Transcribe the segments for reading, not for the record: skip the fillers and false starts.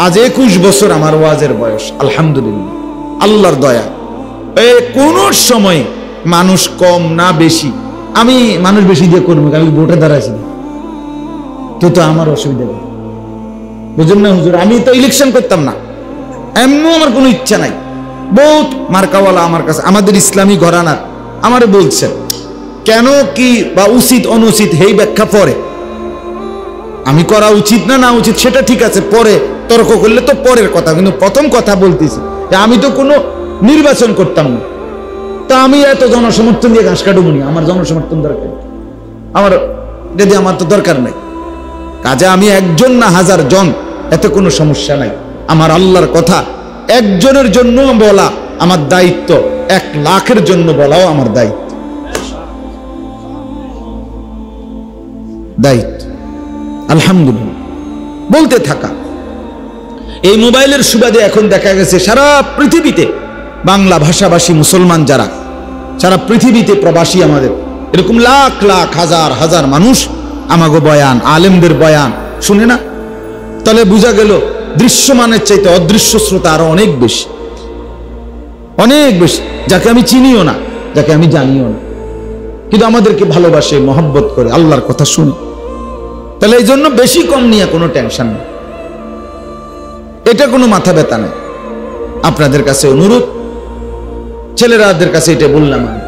আজ 21 বছর আমার ওয়াজের বয়স, আলহামদুলিল্লাহ, আল্লাহর দয়া। কোন সময় মানুষ কম না বেশি, আমি মানুষ বেশি দিয়ে করবো, আমি ভোটে দাঁড়াইছি না তো আমার অসুবিধা নেই, বুঝুন না হুজুর। আমি তো ইলেকশন করতাম না, এমনও আমার কোনো ইচ্ছা নাই। বহুত মার্কাওয়ালা আমার কাছে, আমাদের ইসলামী ঘরানা আমারে বলছেন কেন কি বা উচিত অনুচিত এই ব্যাখ্যা পরে, আমি করা উচিত না না উচিত সেটা ঠিক আছে, পরে তর্ক করলে তো পরের কথা, কিন্তু প্রথম কথা বলতেছি যে আমি তো কোনো নির্বাচন করতাম না, তা আমি এত জনসমর্থন দিয়ে ঘাস কাটবো নি, আমার জনসমর্থন দরকার, আমার যদি আমার তো দরকার নাই। কাজে আমি একজন না হাজার জন, এতে কোনো সমস্যা নাই। আমার আল্লাহর কথা একজনের জন্য বলা আমার দায়িত্ব, 1 লাখের জন্য বলাও আমার দায়িত্ব। আলহামদুলিল্লাহ বলতে থাকা। এই মোবাইলের সুবাদে এখন দেখা গেছে সারা পৃথিবীতে বাংলা ভাষাভাষী মুসলমান যারা সারা পৃথিবীতে প্রবাসী, আমাদের এরকম লাখ লাখ হাজার হাজার মানুষ আমাগো বয়ান, আলেমদের বয়ান শুনে না। তাহলে বোঝা গেল দৃশ্যমানের চাইতে অদৃশ্য শ্রোতা আরো অনেক বেশি, অনেক বেশি, যাকে আমি চিনিও না, যাকে আমি জানিও না, কিন্তু আমাদেরকে ভালোবাসে, মহব্বত করে, আল্লাহর কথা শুনে। তাহলে এই জন্য বেশি কম নিয়ে কোনো টেনশন নেই, এটা কোনো মাথা ব্যথা নেই। আপনাদের কাছে অনুরোধ, ছেলেরাদের কাছে এটা বললাম, আমি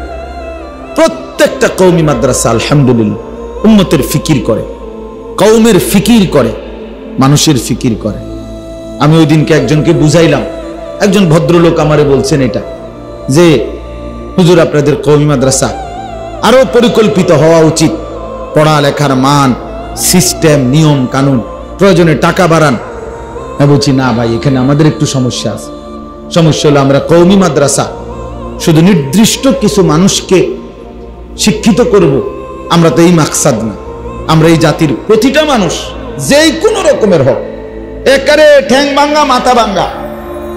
প্রত্যেকটা কওমি মাদ্রাসা আলহামদুলিল্লাহ উম্মতের ফিকির করে, কওমের ফিকির করে, মানুষের ফিকির করে। আমি ওই দিনকে একজনকে বুঝাইলাম, একজন ভদ্রলোক আমারে বলছেন এটা যে হুজুর আপনাদের কওমি মাদ্রাসা আরো পরিকল্পিত হওয়া উচিত, পড়ালেখার মান, সিস্টেম, নিয়ম কানুন, প্রয়োজনে টাকা বাড়ান। আমি বলছি না ভাই, এখানে আমাদের একটু সমস্যা আছে। সমস্যা হলো আমরা কওমি মাদ্রাসা শুধু নির্দিষ্ট কিছু মানুষকে শিক্ষিত করব, আমরা তো এই মাকসাদ না। আমরা এই জাতির প্রতিটা মানুষ যেই কোনো রকমের হোক, একারে ঠ্যাং ভাঙ্গা, মাথা ভাঙ্গা,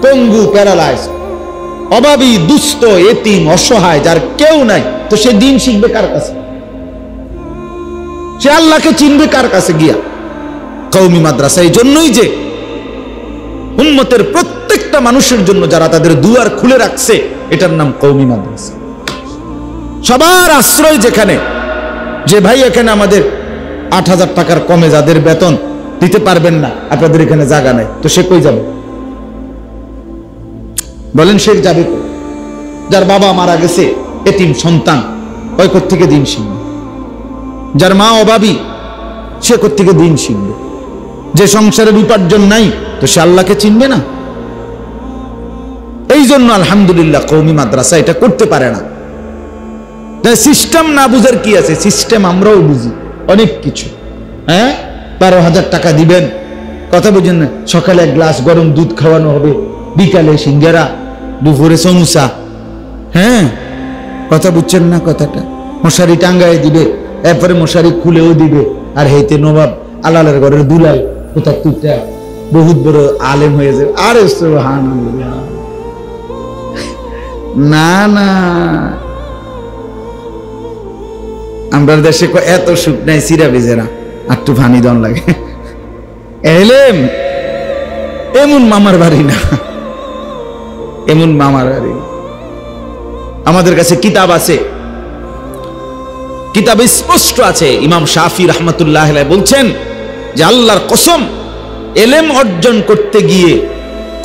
পঙ্গু, প্যারালাইজ, অভাবী, দুস্থ, এতিম, অসহায়, যার কেউ নাই, তো সে দিন শিখবে কার কাছে? সে আল্লাহকে চিনবে কার কাছে গিয়া? কওমি মাদ্রাসা এই জন্যই যে উম্মতের প্রত্যেকটা মানুষের জন্য যারা তাদের দুয়ার খুলে রাখছে, এটার নাম কওমি মাদ্রাসা। সবার আশ্রয় যেখানে, যে ভাই এখানে আমাদের 8,000 টাকার কমে যাদের বেতন দিতে পারবেন না, আপনাদের এখানে জায়গা নাই, তো সে কই যাবে বলেন? সে যাবে কই? যার বাবা মারা গেছে, এতিম সন্তান, ওই কোত্থেকে দিন শিখবে? যার মা অভাবী, সে কোত্থেকে দিন শিখবে? যে সংসারের উপার্জন নাই, তো সে আল্লাহকে চিনবে না। এই জন্য আলহামদুলিল্লাহ কওমি মাদ্রাসা এটা করতে পারে না। সিস্টেম না বুঝার কি আছে? সিস্টেম আমরাও বুঝি অনেক কিছু। 12,000 টাকা দিবেন, কথা বুঝেন না? সকালে 1 গ্লাস গরম দুধ খাওয়ানো হবে, বিকালে সিঙ্গারা, দুপুরে সমুসা। কথা বুঝছেন না কথাটা? মশারি টাঙ্গায় দিবে, এরপরে মশারি খুলেও দিবে, আর হেইতে নবাব আলালের ঘরের দুলাই কোথা তুইটা বহুত বড় আলেম হয়ে যাবে। আরে সুবহানাল্লাহ, না না, আমরা দেশে এত সুখ নাই, সিরা বেজেরা একটু ফানি দন লাগে। এলেম এমন মামার বাড়ি না, এমন মামার বাড়ি। আমাদের কাছে কিতাব আছে, কিতাবে স্পষ্ট আছে, ইমাম শাফি রাহমাতুল্লাহ আলাইহি বলছেন যে আল্লাহর কসম, এলেম অর্জন করতে গিয়ে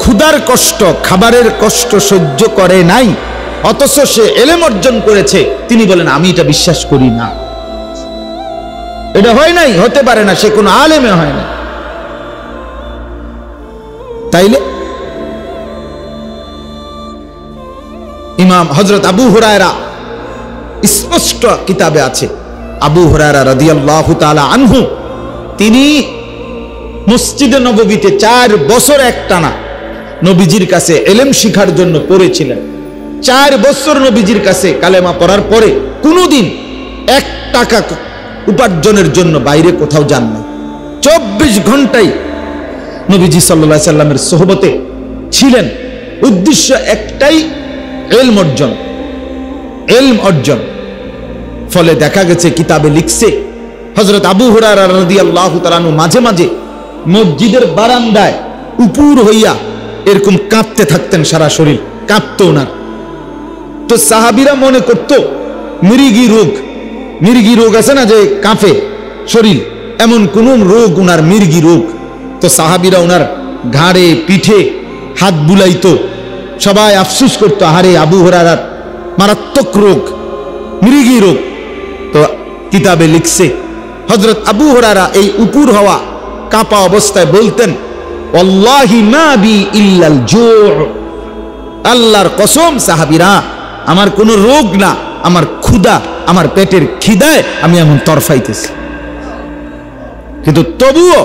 ক্ষুধার কষ্ট, খাবারের কষ্ট সহ্য করে নাই, অথচ সে এলেম অর্জন করেছে। তিনি বলেন আমি এটা বিশ্বাস করি না, এটা হয় নাই, হতে পারে না, সে কোনো আলেমে হয় না। তাইলে ইমাম হযরত আবু হুরায়রা, স্পষ্ট কিতাবে আছে, আবু হুরায়রা রাদিয়াল্লাহু তাআলা আনহু, তিনি মসজিদে নববীতে 4 বছর একটানা নবীজির কাছে এলেম শিখার জন্য পড়েছিলেন। 4 বছর নবীজির কাছে কালেমা পড়ার পরে কোনোদিন 1 টাকা উপার্জনের জন্য বাইরে কোথাও যান না। 24 ঘন্টাই নবীজি সাল্লাল্লাহু আলাইহি সাল্লামের সোহবতে ছিলেন। উদ্দেশ্য একটাই, ইলম অর্জন, ইলম অর্জন। ফলে দেখা গেছে কিতাবে লিখছে হযরত আবু হুরায়রা রাদিয়াল্লাহু তাআলা আনহু মাঝে মাঝে মসজিদের বারান্দায় উপুর হইয়া এরকম কাঁপতে থাকতেন, সারা শরীর কাঁপতো ওনার। তো সাহাবীরা মনে করত মির্গি রোগ আছে না, যে কাঁপে শরীর, এমন কোন রোগ উনার মির্গি রোগ। তো সাহাবীরা উনার ঘাড়ে পিঠে হাত বুলাইতো, সবাই আফসোস করতো, আহারে আবু হুরায়রার মারাত্মক রোগ, মৃগী রোগ। তো কিতাবে লিখছে হযরত আবু হুরায়রা এই উপুর হওয়া কাঁপা অবস্থায় বলতেন, ওয়াল্লাহি মা বি ইল্লাল জু', আল্লাহর কসম সাহাবীরা, আমার কোনো রোগ না, আমার ক্ষুধা, আমার পেটের খিদায় আমি এমন তরফাইতেছি। কিন্তু তবুও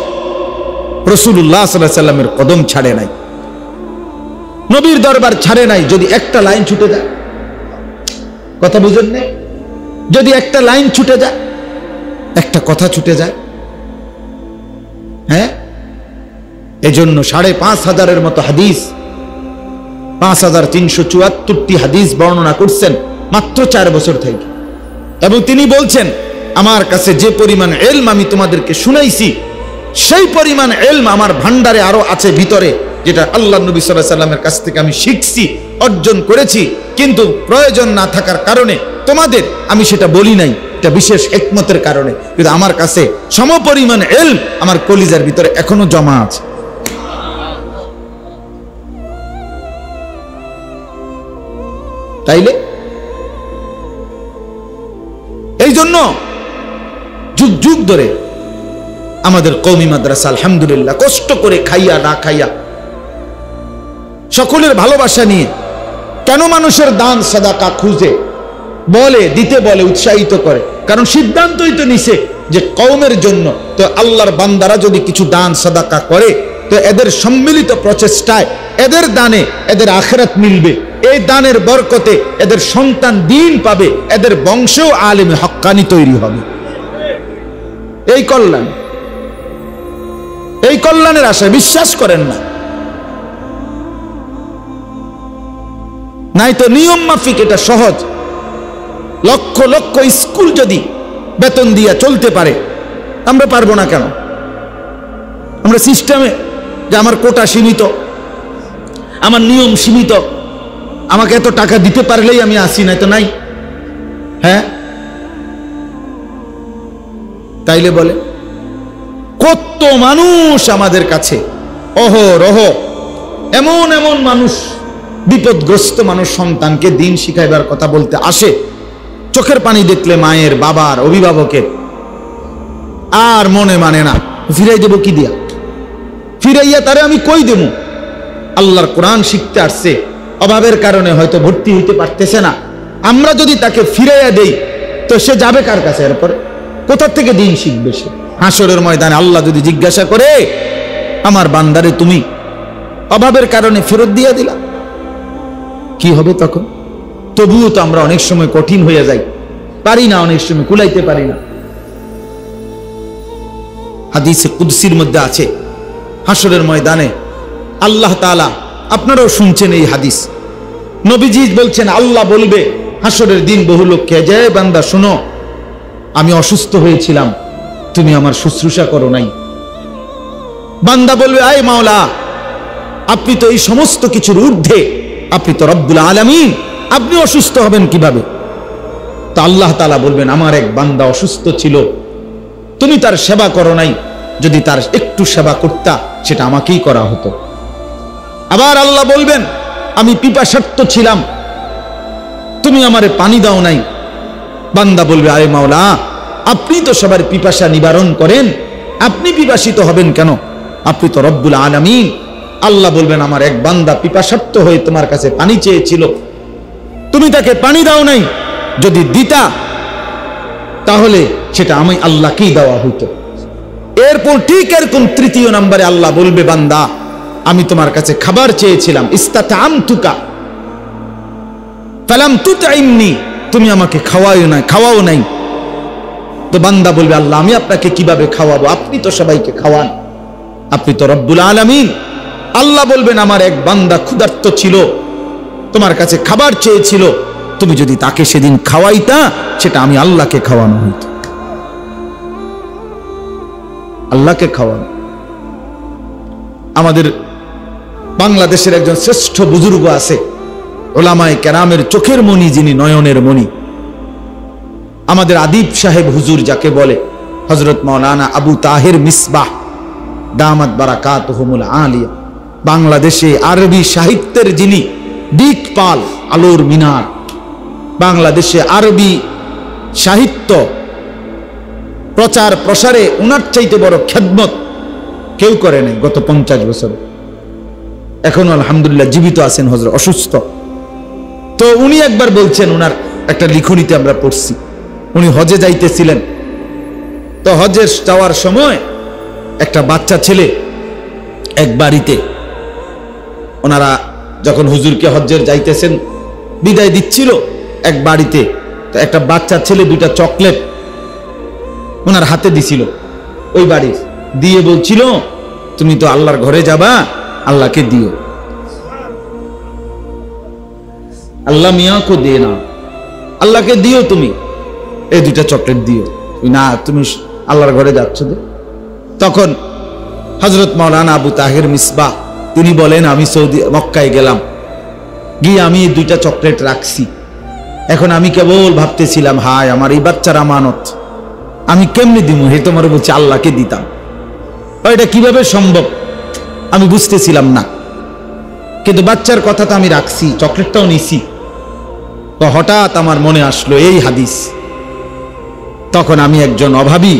রাসূলুল্লাহ সাল্লাল্লাহু আলাইহি ওয়াসাল্লামের কদম ছাড়ে নাই, নবীর দরবার ছাড়ে নাই। যদি একটা লাইন ছুটে যায়, কথা বুঝেন না, যদি একটা লাইন ছুটে যায়, একটা কথা ছুটে যায়, হ্যাঁ, এজন্য 5,500-এর মতো হাদিস, 5,374টি হাদিস বর্ণনা করছেন মাত্র 4 বছর থেকে। এবং তিনি বলছেন, আমার কাছে যে পরিমাণ ইলম আমি তোমাদেরকে শুনাইছি, সেই পরিমাণ ইলম আমার ভান্ডারে আরো আছে ভিতরে, যেটা আল্লাহর নবী সাল্লাল্লাহু আলাইহি ওয়াসাল্লামের কাছ থেকে আমি শিখছি, অর্জন করেছি, কিন্তু প্রয়োজন না থাকার কারণে তোমাদের আমি সেটা বলি নাই, এটা বিশেষ হিকমতের কারণে। কিন্তু আমার কাছে সমপরিমাণ ইলম আমার কলিজার ভিতরে এখনো জমা আছে। তাইলে এই জন্য যুগ যুগ ধরে আমাদের কওমি মাদ্রাসা আলহামদুলিল্লাহ কষ্ট করে খাইয়া না খাইয়া, সকলের ভালোবাসা নিয়ে, কেন মানুষের দান সাদাকা খুঁজে বলে, দিতে বলে, উৎসাহিত করে, কারণ সিদ্ধান্তই তো নিছে যে কওমের জন্য। তো আল্লাহর বান্দারা যদি কিছু দান সাদাকা করে, তো এদের সম্মিলিত প্রচেষ্টায় এদের দানে এদের আখিরাত মিলবে, এই দানের বরকতে এদের সন্তান দ্বীন পাবে, এদের বংশেও আলেমে হক্কানি তৈরি হবে। এই কল্যাণের আশায় বিশ্বাস করেন না, নাই তো নিয়ম মাফিক এটা সহজ। লক্ষ লক্ষ স্কুল যদি বেতন দিয়া চলতে পারে, আমরা পারবো না কেন? আমরা সিস্টেমে যে আমার কোটা সীমিত, আমার নিয়ম সীমিত, আমাকে এত টাকা দিতে পারলেই আমি আসি, নাই তো নাই। হ্যাঁ, তাইলে বলে কত মানুষ আমাদের কাছে অহরহ, এমন এমন মানুষ, বিপদগ্রস্ত মানুষ সন্তানকে দিন শিখাইবার কথা বলতে আসে, চোখের পানি দেখলে মায়ের, বাবার, অভিভাবকের, আর মনে মানে না, ফিরাই দেব কি দিয়া? ফিরাইয়া তারে আমি কই দেব? আল্লাহর কোরআন শিখতে আসছে, অভাবের কারণে হয়তো ভর্তি হইতে পারতেছে না, আমরা যদি তাকে ফিরাইয়া দেই, তো সে যাবে কার কাছে? এরপরে কোথা থেকে দিন শিখবে সে? হাসরের ময়দানে আল্লাহ যদি জিজ্ঞাসা করে, আমার বান্দারে তুমি অভাবের কারণে ফেরত দিয়ে দিলা, কি হবে তখন? তবুও তো আমরা অনেক সময় কঠিন হয়ে যাই, পারি না, অনেক সময় কুলাইতে পারি না। হাদিসে কুদসির মধ্যে আছে, হাসরের ময়দানে আল্লাহ তাআলা, আপনারাও শুনছেন এই হাদিস, নবীজি বলছেন, আল্লাহ বলবে হাসরের দিন বহু লোককে, যে বান্দা শোনো, আমি অসুস্থ হয়েছিলাম, তুমি আমার শুশ্রূষা করো নাই। বান্দা বলবে, আয় মাওলা, আপনি তো এই সমস্ত কিছুর ঊর্ধ্বে, আপনি তো রব্বুল আলামিন, আপনি অসুস্থ হবেন কিভাবে? তো আল্লাহ তাআলা বলবেন, আমার এক বান্দা অসুস্থ ছিল, তুমি তার সেবা করো নাই, যদি তার একটু সেবা করতা, সেটা আমাকেই করা হতো। আবার আল্লাহ বলবেন, আমি পিপাসার্ত ছিলাম, তুমি আমারে পানি দাও নাই। বান্দা বলবে, আরে মাওলা, আপনি তো সবার পিপাসা নিবারণ করেন, আপনি পিপাসিত হবেন কেন? আপনি তো রব্বুল আলামিন। আল্লাহ বলবেন, আমার এক বান্দা পিপাসার্ত হয়ে তোমার কাছে পানি চেয়েছিল, তুমি তাকে পানি দাও নাই, যদি দিতা তাহলে সেটা আমি আল্লাহকেই দেওয়া হইতো। এরপর ঠিক এরকম তৃতীয় নম্বরে আল্লাহ বলবে, বান্দা, আমি তোমার কাছে খাবার চেয়েছিলাম, ইস্তাতামতুকা ফালাম তুতঈমনি, তুমি আমাকে খাওয়াও নাই। তো বান্দা বলবে, আল্লাহ, আমি আপনাকে কিভাবে খাওয়াবো? আপনি তো সবাইকে খাওয়ান, আপনি তো রব্বুল আলামিন। আল্লাহ বলবেন, আমার এক বান্দা ক্ষুধার্ত ছিল, তোমার কাছে খাবার চেয়েছিল, তুমি যদি তাকে সেদিন খাওয়াইতা, সেটা আমি আল্লাহকে খাওয়ানো হইতো। আল্লাহকে খাওয়ানো। আমাদের বাংলাদেশের একজন শ্রেষ্ঠ বুজুর্গ আছে, ওলামায়ে কেরামের চোখের মণি, যিনি নয়নের মণি, আমাদের আদিব সাহেব হুজুর যাকে বলে, হযরত মাওলানা আবু তাহের মিসবাহ দামাত বারাকাতুহুমুল আলিয়া। বাংলাদেশে আরবি সাহিত্যের যিনি দিকপাল, আলোর মিনার, বাংলাদেশে আরবি সাহিত্য প্রচার প্রসারে উনার চাইতে বড় খেদমত কেউ করে নাই গত 50 বছরে। এখন আলহামদুলিল্লাহ জীবিত আছেন হযরত, অসুস্থ। তো উনি একবার বলছেন, উনার একটা লিখনীতে আমরা পড়ছি, উনি হজে যাইতেছিলেন। তো হজে যাওয়ার সময় একটা বাচ্চা ছেলে এক বাড়িতে, ওনারা যখন হুজুরকে হজ্জের যাইতেছেন বিদায় দিচ্ছিল, এক বাড়িতে তো একটা বাচ্চা ছেলে 2টা চকলেট ওনার হাতে দিছিল, ওই বাড়ির দিয়ে বলছিল, তুমি তো আল্লাহর ঘরে যাবা, আল্লাহকে দিও। আল্লাহ মিয়া কো দে না, আল্লাহকে দিও, তুমি এই 2টা চকলেট দিও। না, তুমি আল্লাহর ঘরে যাচ্ছ। তখন হযরত মাওলানা আবু তাহের মিসবাহ তিনি বলেন, আমি সৌদি মক্কায় গেলাম, গিয়ে আমি 2টা চকলেট রাখছি। এখন আমি কেবল ভাবতেছিলাম, হায় আমার এই বাচ্চার আমানত, আমি কেমনি দিব? হে তোমার বলছে আল্লাহকে দিতাম। এটা কিভাবে সম্ভব আমি বুঝতেছিলাম না, কিন্তু বাচ্চার কথা তো আমি রাখছি, চকলেটটাও নিছি। তো হঠাৎ আমার মনে আসলো এই হাদিস। তখন আমি একজন অভাবী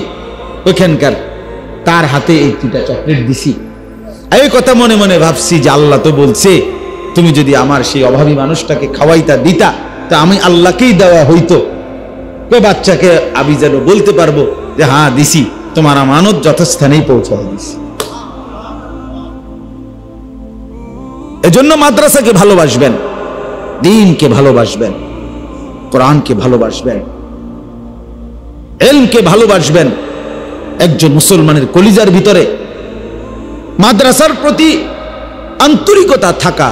ওইখানকার, তার হাতে এই 2টা চকলেট দিছি। এই কথা মনে মনে ভাবছি যে আল্লাহ তো বলছে, তুমি যদি আমার সেই অভাবী মানুষটাকে খাওয়াইতা দিতা, তা আমি আল্লাহকেই দেওয়া হইতো। তো বাচ্চাকে আমি যেন বলতে পারবো যে হ্যাঁ দিছি, তোমার আমানত যথাস্থানেই পৌঁছায় দিছি। এজন্য মাদ্রাসাকে ভালোবাসবেন, দ্বীনকে ভালোবাসবেন, কোরআনকে ভালোবাসবেন, ইলমকে ভালোবাসবেন। একজন মুসলমানের কলিজার ভিতরে মাদ্রাসার প্রতি আন্তরিকতা থাকা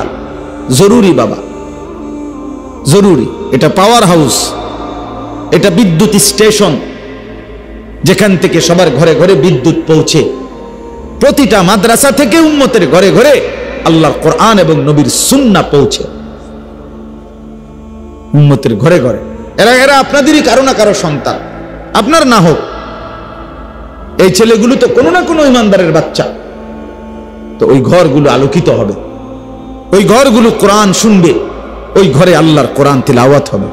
জরুরি বাবা, জরুরি। এটা পাওয়ার হাউস, এটা বিদ্যুৎ স্টেশন, যেখান থেকে সবার ঘরে ঘরে বিদ্যুৎ পৌঁছে। প্রতিটা মাদ্রাসা থেকে উম্মতের ঘরে ঘরে আল্লাহর কোরআন এবং নবীর সুন্নাহ পৌঁছে, উম্মতের ঘরে ঘরে। এরা আপনাদেরই কারো না কারো সন্তান, আপনার না হোক। এই ছেলেগুলো তো কোনো না কোনো ইমানদারের বাচ্চা। তো ওই ঘরগুলো আলোকিত হবে, ওই ঘরগুলো কোরআন শুনবে, ওই ঘরে আল্লাহর কোরআন তিলাওয়াত হবে।